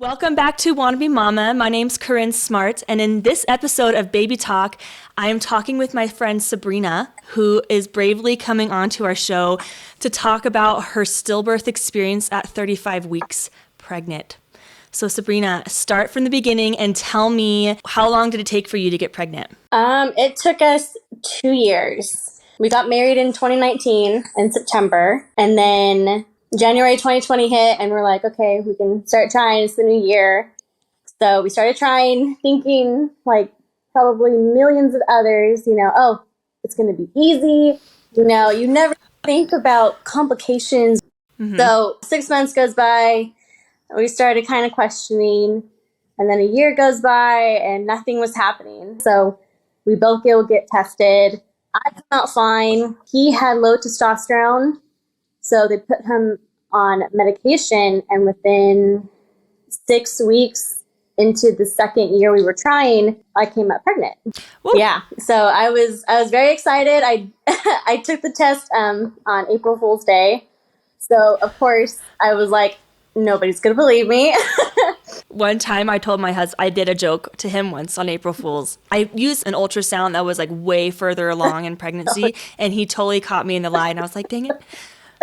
Welcome back to Wanna Be Mama. My name's Corinne Smart, and in this episode of Baby Talk, I am talking with my friend Sabrina, who is bravely coming onto our show to talk about her stillbirth experience at 35 weeks pregnant. So Sabrina, start from the beginning and tell me, how long did it take for you to get pregnant? It took us 2 years. We got married in 2019 in September, and then January 2020 hit, and we're like, okay, we can start trying. It's the new year. So we started trying, thinking like probably millions of others, oh, it's going to be easy. You never think about complications. Mm-hmm. So 6 months goes by, we started kind of questioning, and then a year goes by and nothing was happening. So we both go get tested. I come out fine. He had low testosterone. So they put him on medication, and within 6 weeks into the second year we were trying, I came out pregnant. Woo. Yeah. So I was very excited. I took the test on April Fool's Day. So of course I was like, nobody's gonna believe me. One time I told my husband, I did a joke to him once on April Fool's. I used an ultrasound that was like way further along in pregnancy, and he totally caught me in the lie, and I was like, dang it.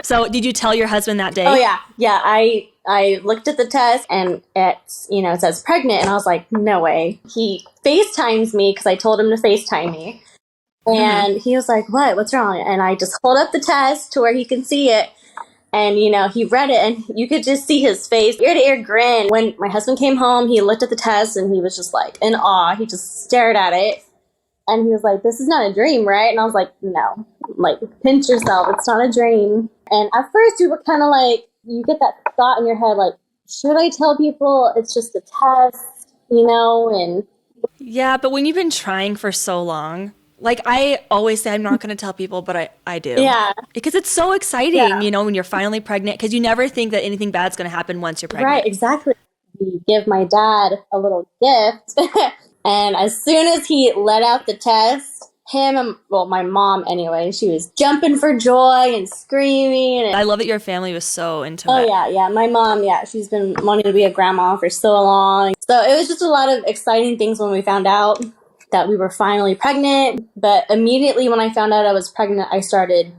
So did you tell your husband that day? Oh, yeah. Yeah, I looked at the test, and it says pregnant, and I was like, no way. He FaceTimes me because I told him to FaceTime me. And he was like, what's wrong? And I just hold up the test to where he can see it. And, he read it, and you could just see his face, ear-to-ear grin. When my husband came home, he looked at the test, and he was just like in awe. He just stared at it. And he was like, this is not a dream, right? And I was like, no. Like, pinch yourself. It's not a dream. And at first, you were kind of like, you get that thought in your head, like, should I tell people it's just a test, and... Yeah, but when you've been trying for so long, like, I always say I'm not going to tell people, but I do. Yeah. Because it's so exciting, when you're finally pregnant, because you never think that anything bad's going to happen once you're pregnant. Right, exactly. We give my dad a little gift, and as soon as he let out the test, my mom anyway, she was jumping for joy and screaming. I love that your family was so into it. Oh, yeah. My mom, she's been wanting to be a grandma for so long. So it was just a lot of exciting things when we found out that we were finally pregnant. But immediately when I found out I was pregnant, I started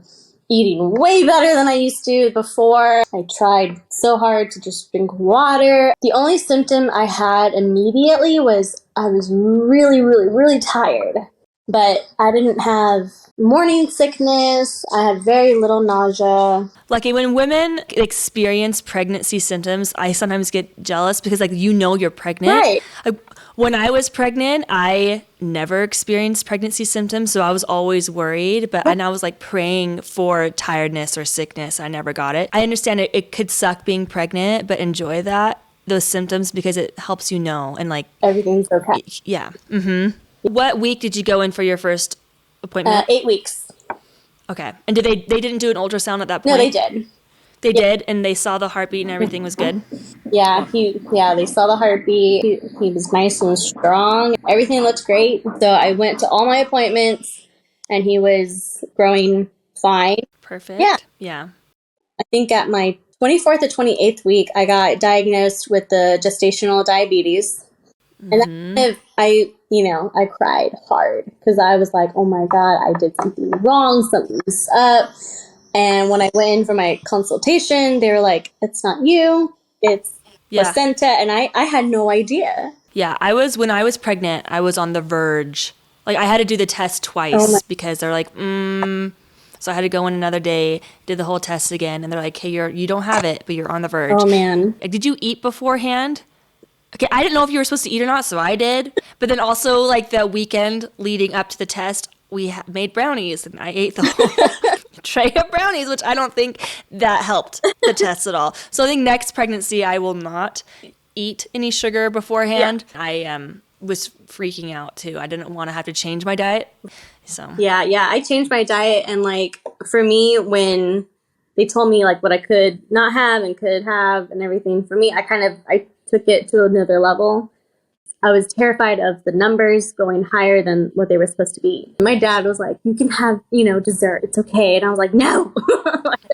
eating way better than I used to before. I tried so hard to just drink water. The only symptom I had immediately was I was really, really, really tired. But I didn't have morning sickness. I had very little nausea. Like, when women experience pregnancy symptoms, I sometimes get jealous because, like, you're pregnant. Right. When I was pregnant, I never experienced pregnancy symptoms, so I was always worried. And I was, like, praying for tiredness or sickness. I never got it. I understand it could suck being pregnant, but enjoy those symptoms, because it helps and, like... everything's okay. Yeah. Mm-hmm. What week did you go in for your first appointment? 8 weeks. Okay. And they didn't do an ultrasound at that point? No, they did. They did, and they saw the heartbeat and everything was good? Yeah, they saw the heartbeat. He was nice and strong. Everything looked great. So I went to all my appointments, and he was growing fine. Perfect. Yeah. I think at my 24th or 28th week, I got diagnosed with the gestational diabetes. And I cried hard because I was like, oh my God, I did something wrong, something's up. And when I went in for my consultation, they were like, it's not you, it's placenta. And I had no idea. Yeah, when I was pregnant, I was on the verge. Like, I had to do the test twice because they're like, So I had to go in another day, did the whole test again. And they're like, hey, you don't have it, but you're on the verge. Oh, man. Like, did you eat beforehand? Okay, I didn't know if you were supposed to eat or not, so I did. But then also, like, the weekend leading up to the test, we made brownies, and I ate the whole tray of brownies, which I don't think that helped the test at all. So I think next pregnancy, I will not eat any sugar beforehand. Yeah. I was freaking out, too. I didn't want to have to change my diet. So Yeah, I changed my diet, and, like, for me, when they told me, like, what I could not have and could have and everything, for me, I took it to another level. I was terrified of the numbers going higher than what they were supposed to be. My dad was like, you can have, dessert. It's okay. And I was like, no.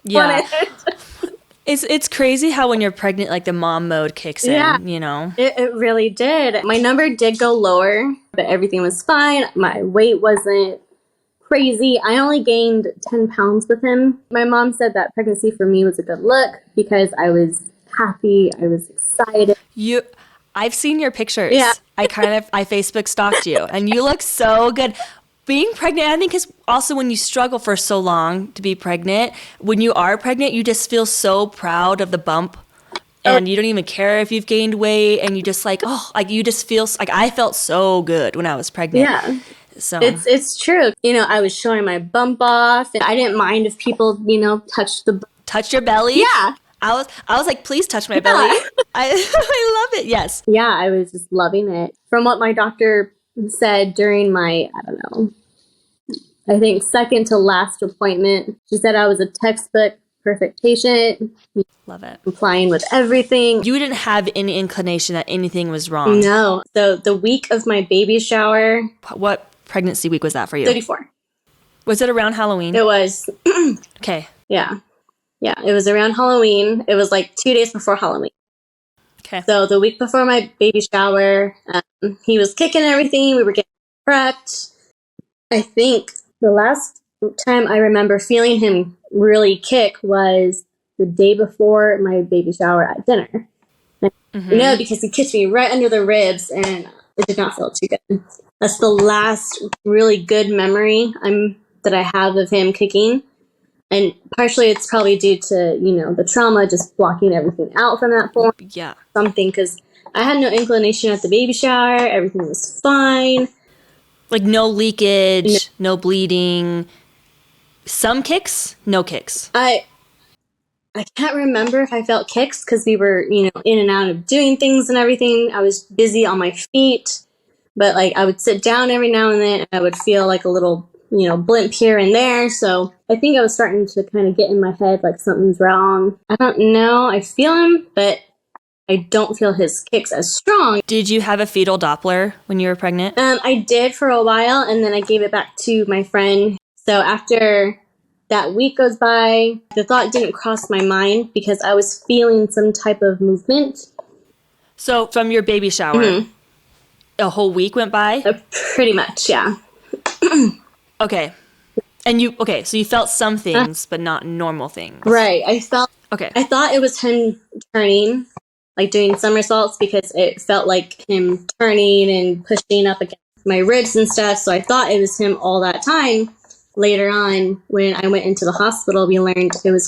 Yeah. It's crazy how when you're pregnant, like the mom mode kicks in, you know? It really did. My number did go lower, but everything was fine. My weight wasn't crazy. I only gained 10 pounds with him. My mom said that pregnancy for me was a good look because I was happy. I was excited. I've seen your pictures. Yeah. I Facebook stalked you and you look so good. Being pregnant, I think, is also when you struggle for so long to be pregnant. When you are pregnant, you just feel so proud of the bump. And you don't even care if you've gained weight. And you just like, you just feel like I felt so good when I was pregnant. Yeah. So it's true. I was showing my bump off and I didn't mind if people, touch your belly. Yeah. I was like, please touch my belly. I love it. Yes. Yeah, I was just loving it. From what my doctor said during my, I think second to last appointment, she said I was a textbook perfect patient. Love it. Complying with everything. You didn't have any inclination that anything was wrong. No. So the week of my baby shower. What pregnancy week was that for you? 34. Was it around Halloween? It was. Okay. Yeah. Yeah, it was around Halloween. It was like 2 days before Halloween. Okay. So the week before my baby shower, he was kicking everything. We were getting prepped. I think the last time I remember feeling him really kick was the day before my baby shower at dinner. Because he kicked me right under the ribs and it did not feel too good. That's the last really good memory that I have of him kicking. And partially it's probably due to, the trauma, just blocking everything out from that point. Yeah. Something, because I had no inclination at the baby shower. Everything was fine. Like no leakage, no bleeding. Some kicks, no kicks. I can't remember if I felt kicks because we were, in and out of doing things and everything. I was busy on my feet. But, I would sit down every now and then and I would feel like a little blimp here and there. So I think I was starting to kind of get in my head like something's wrong. I don't know. I feel him, but I don't feel his kicks as strong. Did you have a fetal Doppler when you were pregnant? I did for a while, and then I gave it back to my friend. So after that week goes by, the thought didn't cross my mind because I was feeling some type of movement. So from your baby shower, a whole week went by? Pretty much, yeah. Okay. And so you felt some things, but not normal things. Right. I thought it was him turning, like doing somersaults, because it felt like him turning and pushing up against my ribs and stuff. So I thought it was him all that time. Later on, when I went into the hospital, we learned it was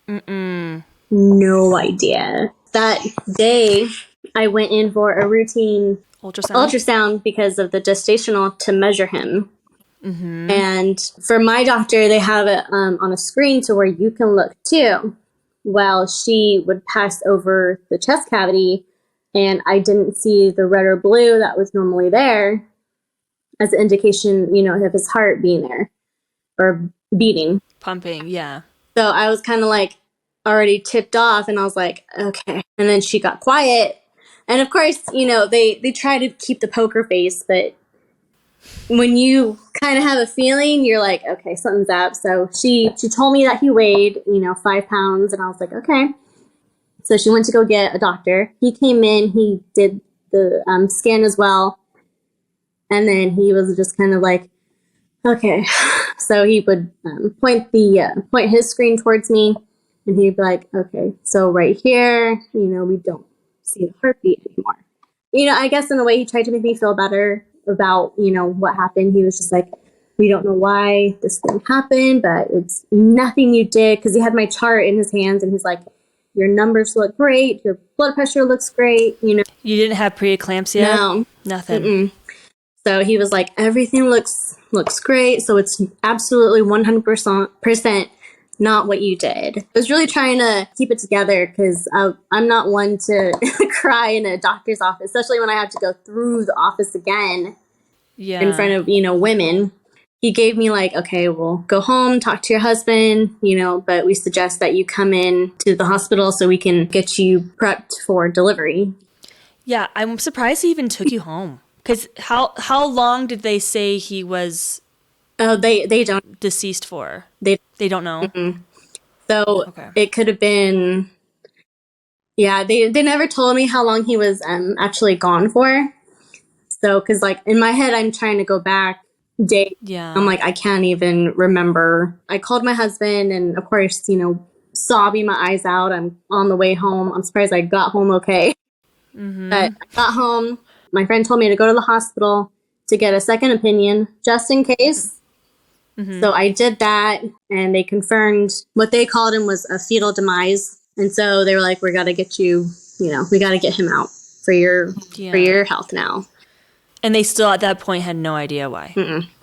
contractions. No idea. That day, I went in for a routine ultrasound because of the gestational to measure him. And for my doctor, they have it on a screen to where you can look too. Well, she would pass over the chest cavity and I didn't see the red or blue that was normally there as an indication, of his heart being there or beating. Pumping, yeah. So I was kind of like already tipped off and I was like, okay. And then she got quiet. And of course, they try to keep the poker face, but when you kind of have a feeling, you're like, okay, something's up. So she told me that he weighed, 5 pounds. And I was like, okay. So she went to go get a doctor. He came in, he did the scan as well. And then he was just kind of like, okay. So he would point his screen towards me and he'd be like, okay, so right here, we don't see the heartbeat anymore. I guess in a way he tried to make me feel better about, what happened. He was just like, we don't know why this thing happened, but it's nothing you did, because he had my chart in his hands and he's like, your numbers look great, your blood pressure looks great, You didn't have preeclampsia? No. Nothing. So he was like, everything looks great, so it's absolutely 100% not what you did. I was really trying to keep it together because I'm not one to cry in a doctor's office, especially when I have to go through the office again in front of, women. He gave me like, okay, well, go home, talk to your husband, but we suggest that you come in to the hospital so we can get you prepped for delivery. Yeah, I'm surprised he even took you home. Because how long did they say he was they don't deceased for? They don't know. Mm-mm. So Okay. it could have been, yeah, they never told me how long he was actually gone for. So, because like in my head, I'm trying to go back days. Yeah. I'm like, I can't even remember. I called my husband, and of course, sobbing my eyes out. I'm on the way home. I'm surprised I got home okay. But I got home. My friend told me to go to the hospital to get a second opinion just in case. So I did that, and they confirmed what they called him was a fetal demise. And so they were like, we got to get you, we got to get him out for your health now. And they still at that point had no idea why.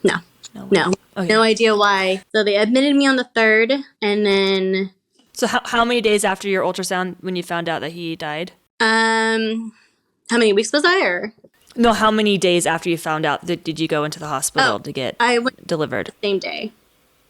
No. Okay. No idea why. So they admitted me on the 3rd, and then So how many days after your ultrasound when you found out that he died? how many weeks was I? Or No, how many days after you found out did you go into the hospital to get I went delivered? the same day.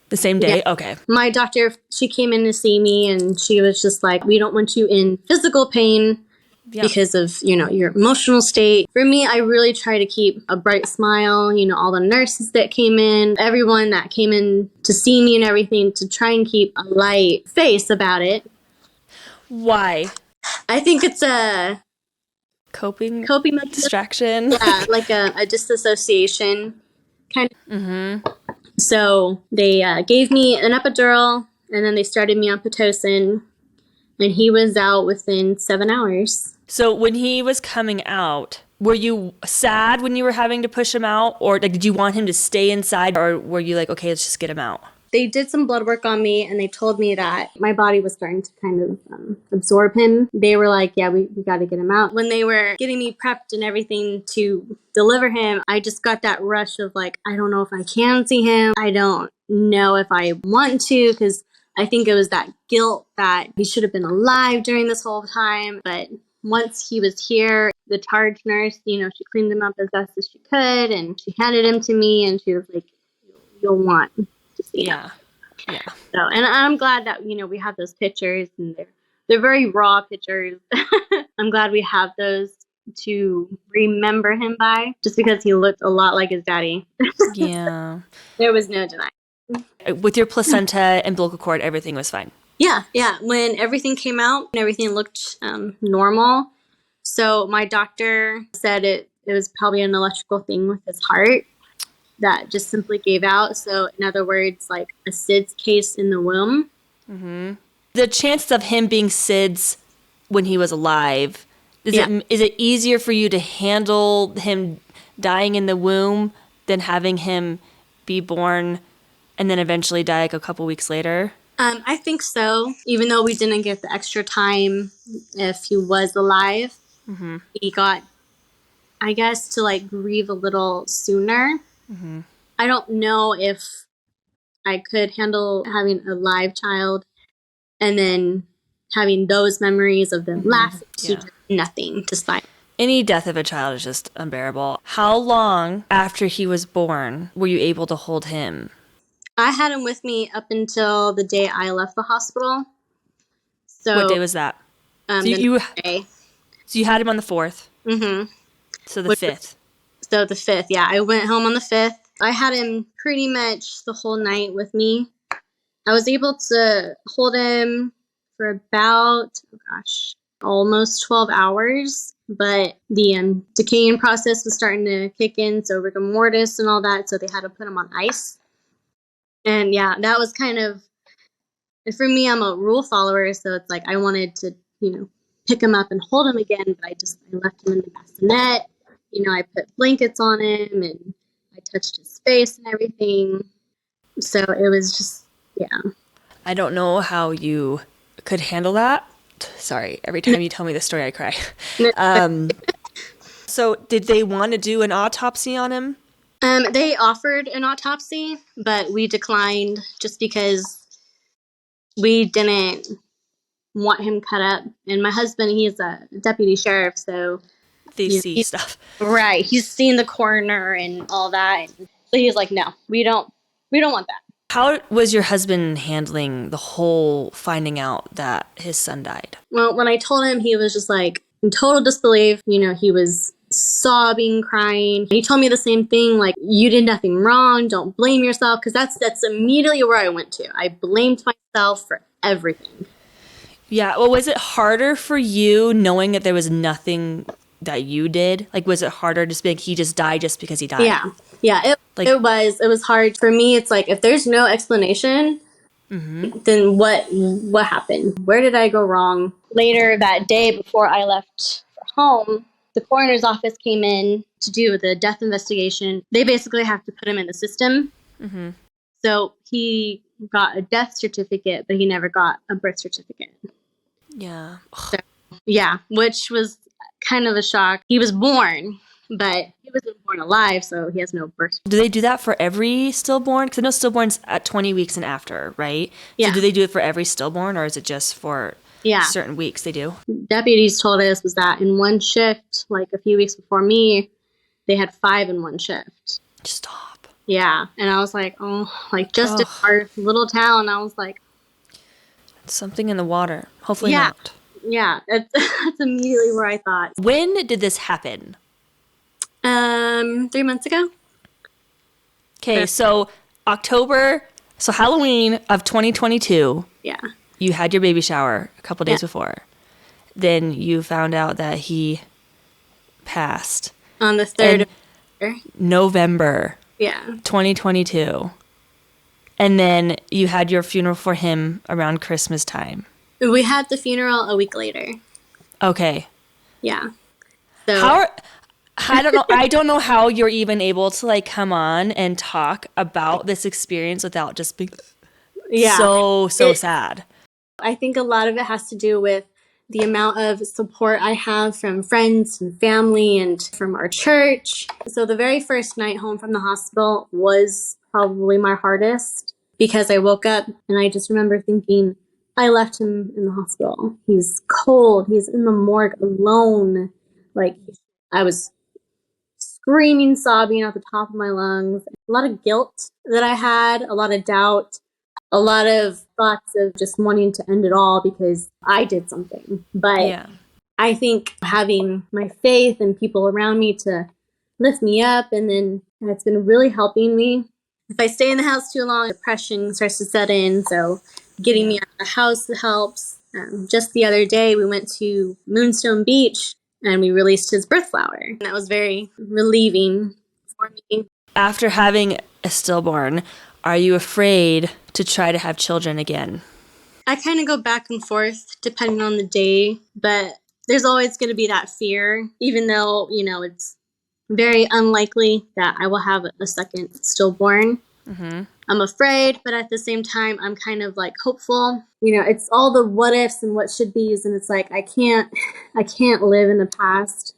The same day? Yeah. Okay. My doctor, she came in to see me, and she was just like, we don't want you in physical pain because of, your emotional state. For me, I really try to keep a bright smile, all the nurses that came in, everyone that came in to see me and everything, to try and keep a light face about it. Why? I think it's a Coping mechanism. Distraction. Yeah, like a disassociation kind of. So they gave me an epidural, and then they started me on Pitocin, and he was out within 7 hours. So when he was coming out, were you sad when you were having to push him out? Or did you want him to stay inside? Or were you like, okay, let's just get him out? They did some blood work on me, and they told me that my body was starting to kind of absorb him. They were like, yeah, we got to get him out. When they were getting me prepped and everything to deliver him, I just got that rush of like, I don't know if I can see him. I don't know if I want to, because I think it was that guilt that he should have been alive during this whole time. But once he was here, the charge nurse, she cleaned him up as best as she could, and she handed him to me, and she was like, you'll want to see him. Yeah. So, and I'm glad that, we have those pictures, and they're very raw pictures. I'm glad we have those to remember him by, just because he looked a lot like his daddy. Yeah. There was no denying. With your placenta and umbilical cord, everything was fine. Yeah. When everything came out, everything looked normal. So my doctor said it was probably an electrical thing with his heart that just simply gave out. So in other words, like a SIDS case in the womb. The chances of him being SIDS when he was alive, is it easier for you to handle him dying in the womb than having him be born and then eventually die like a couple weeks later? I think so. Even though we didn't get the extra time if he was alive, he got, I guess, to like grieve a little sooner. I don't know if I could handle having a live child and then having those memories of them laughing. He did nothing to spite. Any death of a child is just unbearable. How long after he was born were you able to hold him? I had him with me up until the day I left the hospital. So what day was that? So you had him on the 4th. So the 5th. So the 5th, yeah. I went home on the 5th. I had him pretty much the whole night with me. I was able to hold him for about, almost 12 hours. But the decaying process was starting to kick in, so rigor mortis and all that. So they had to put him on ice. And yeah, that was kind of, and for me, I'm a rule follower. So it's like I wanted to, pick him up and hold him again. But I left him in the bassinet. I put blankets on him, and I touched his face and everything. So it was just, yeah. I don't know how you could handle that. Sorry, every time you tell me this story, I cry. So did they want to do an autopsy on him? They offered an autopsy, but we declined just because we didn't want him cut up. And my husband, he's a deputy sheriff, so they see stuff. Right. He's seen the coroner and all that. So he's like, no, we don't want that. How was your husband handling the whole finding out that his son died? Well, when I told him, he was just like in total disbelief. He was sobbing, crying. He told me the same thing, like, you did nothing wrong. Don't blame yourself. Because that's immediately where I went to. I blamed myself for everything. Yeah. Well, was it harder for you knowing that there was nothing that you did? Like, was it harder just being he just died just because he died? Yeah. Yeah. Like- It was hard for me. It's like, if there's no explanation, then what happened? Where did I go wrong? Later that day, before I left for home, the coroner's office came in to do the death investigation. They basically have to put him in the system. So he got a death certificate, but he never got a birth certificate. Yeah. So, yeah, which was kind of a shock. He was born, but he wasn't born alive, so he has no birth. Do they do that for every stillborn? Because I know stillborn's at 20 weeks and after, right? Yeah. So do they do it for every stillborn, or is it just for certain weeks they do? Deputies told us was that in one shift, like a few weeks before me, they had 5 in one shift. Stop. Yeah, and I was like, oh, like just in our little town, I was like, something in the water. Hopefully yeah, not. Yeah, that's immediately where I thought. When did this happen? 3 months ago. Okay, so Halloween of 2022. Yeah. You had your baby shower a couple days before. Then you found out that he passed. On the 3rd of November. Yeah. 2022. And then you had your funeral for him around Christmas time. We had the funeral a week later. Okay. Yeah. So I don't know how you're even able to like come on and talk about this experience without just being so sad. I think a lot of it has to do with the amount of support I have from friends and family and from our church. So the very first night home from the hospital was probably my hardest because I woke up and I just remember thinking, I left him in the hospital. He's cold. He's in the morgue alone. Like, I was screaming, sobbing at the top of my lungs. A lot of guilt that I had, a lot of doubt, a lot of thoughts of just wanting to end it all because I did something. But I think having my faith and people around me to lift me up, and then it's been really helping me. If I stay in the house too long, depression starts to set in. So getting me out of the house helps. Just the other day, we went to Moonstone Beach and we released his birth flower. And that was very relieving for me. After having a stillborn, are you afraid to try to have children again? I kind of go back and forth depending on the day, but there's always going to be that fear, even though, it's very unlikely that I will have a second stillborn. I'm afraid, but at the same time, I'm kind of like hopeful. It's all the what ifs and what should be's, and it's like I can't live in the past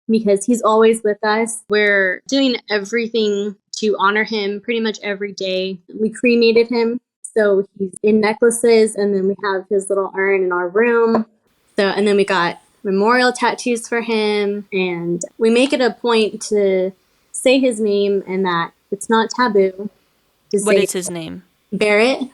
because he's always with us. We're doing everything to honor him pretty much every day. We cremated him, so he's in necklaces, and then we have his little urn in our room. And then we got memorial tattoos for him, and we make it a point to say his name and that it's not taboo. What is his name? Barrett.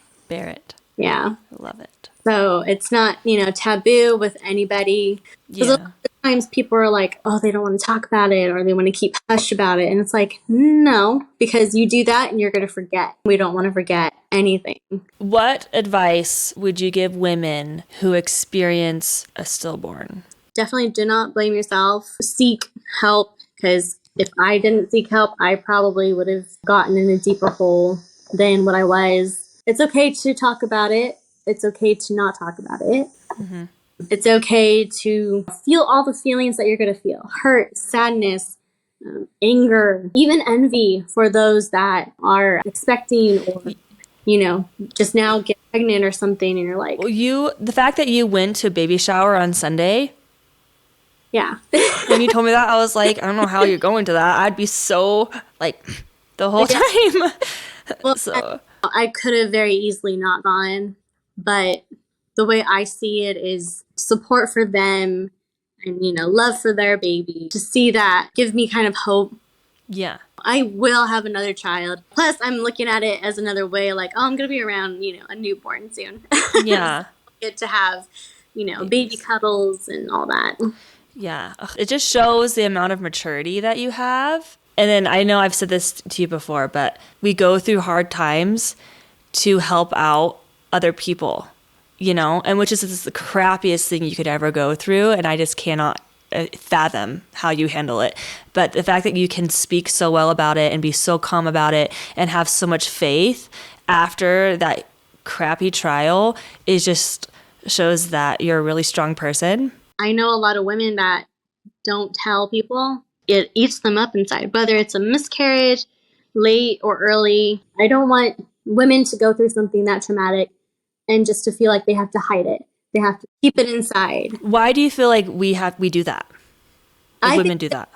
Yeah. I love it. So it's not, taboo with anybody. Because a lot of times people are like, oh, they don't want to talk about it or they want to keep hush about it. And it's like, no, because you do that and you're going to forget. We don't want to forget anything. What advice would you give women who experience a stillborn? Definitely do not blame yourself. Seek help, because if I didn't seek help, I probably would have gotten in a deeper hole than what I was. It's okay to talk about it. It's okay to not talk about it. It's okay to feel all the feelings that you're going to feel. Hurt, sadness, anger, even envy for those that are expecting or, just now get pregnant or something. And you're like... the fact that you went to a baby shower on Sunday... Yeah. When you told me that, I was like, I don't know how you're going to that. I'd be so, the whole time. Well, I could have very easily not gone, but the way I see it is support for them and, love for their baby. To see that gives me kind of hope. Yeah. I will have another child. Plus, I'm looking at it as another way, like, oh, I'm going to be around, a newborn soon. Yeah. Get to have, baby cuddles and all that. Yeah. It just shows the amount of maturity that you have. And then I know I've said this to you before, but we go through hard times to help out other people. and which is the crappiest thing you could ever go through. And I just cannot fathom how you handle it. But the fact that you can speak so well about it and be so calm about it and have so much faith after that crappy trial is just shows that you're a really strong person. I know a lot of women that don't tell people. It eats them up inside, whether it's a miscarriage, late or early. I don't want women to go through something that traumatic and just to feel like they have to hide it. They have to keep it inside. Why do you feel like we do that? Women do that?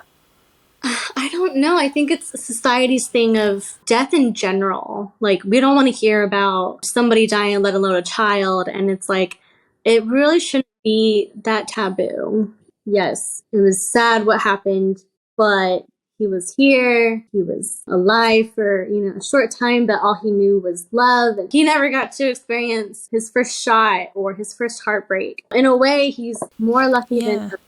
I don't know. I think it's society's thing of death in general. Like, we don't want to hear about somebody dying, let alone a child. And it's like, it really shouldn't be that taboo. Yes, it was sad what happened, but he was here. He was alive for, a short time, but all he knew was love. And he never got to experience his first shot or his first heartbreak. In a way, he's more lucky than her.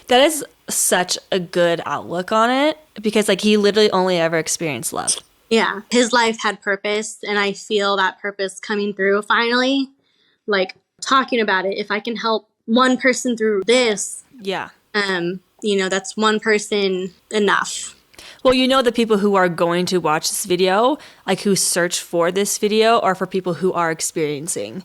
That is such a good outlook on it, because he literally only ever experienced love. Yeah, his life had purpose, and I feel that purpose coming through finally. Talking about it, if I can help one person through this, that's one person enough. Well, the people who are going to watch this video, who search for this video, are for people who are experiencing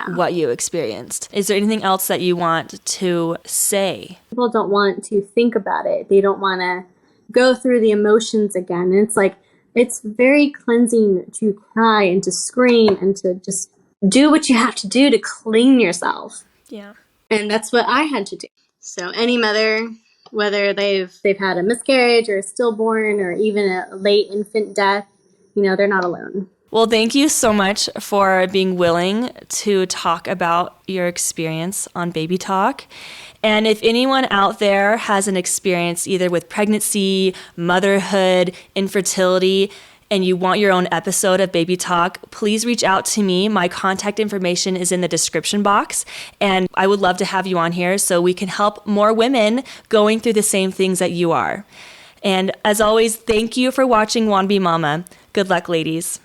what you experienced. Is there anything else that you want to say? People don't want to think about it. They don't want to go through the emotions again. And it's very cleansing to cry and to scream and to just do what you have to do to clean yourself. Yeah. And that's what I had to do. So any mother, whether they've had a miscarriage or a stillborn or even a late infant death, they're not alone. Well, thank you so much for being willing to talk about your experience on Baby Talk. And if anyone out there has an experience either with pregnancy, motherhood, infertility, and you want your own episode of Baby Talk, please reach out to me. My contact information is in the description box, and I would love to have you on here so we can help more women going through the same things that you are. And as always, thank you for watching Wannabe Mama. Good luck, ladies.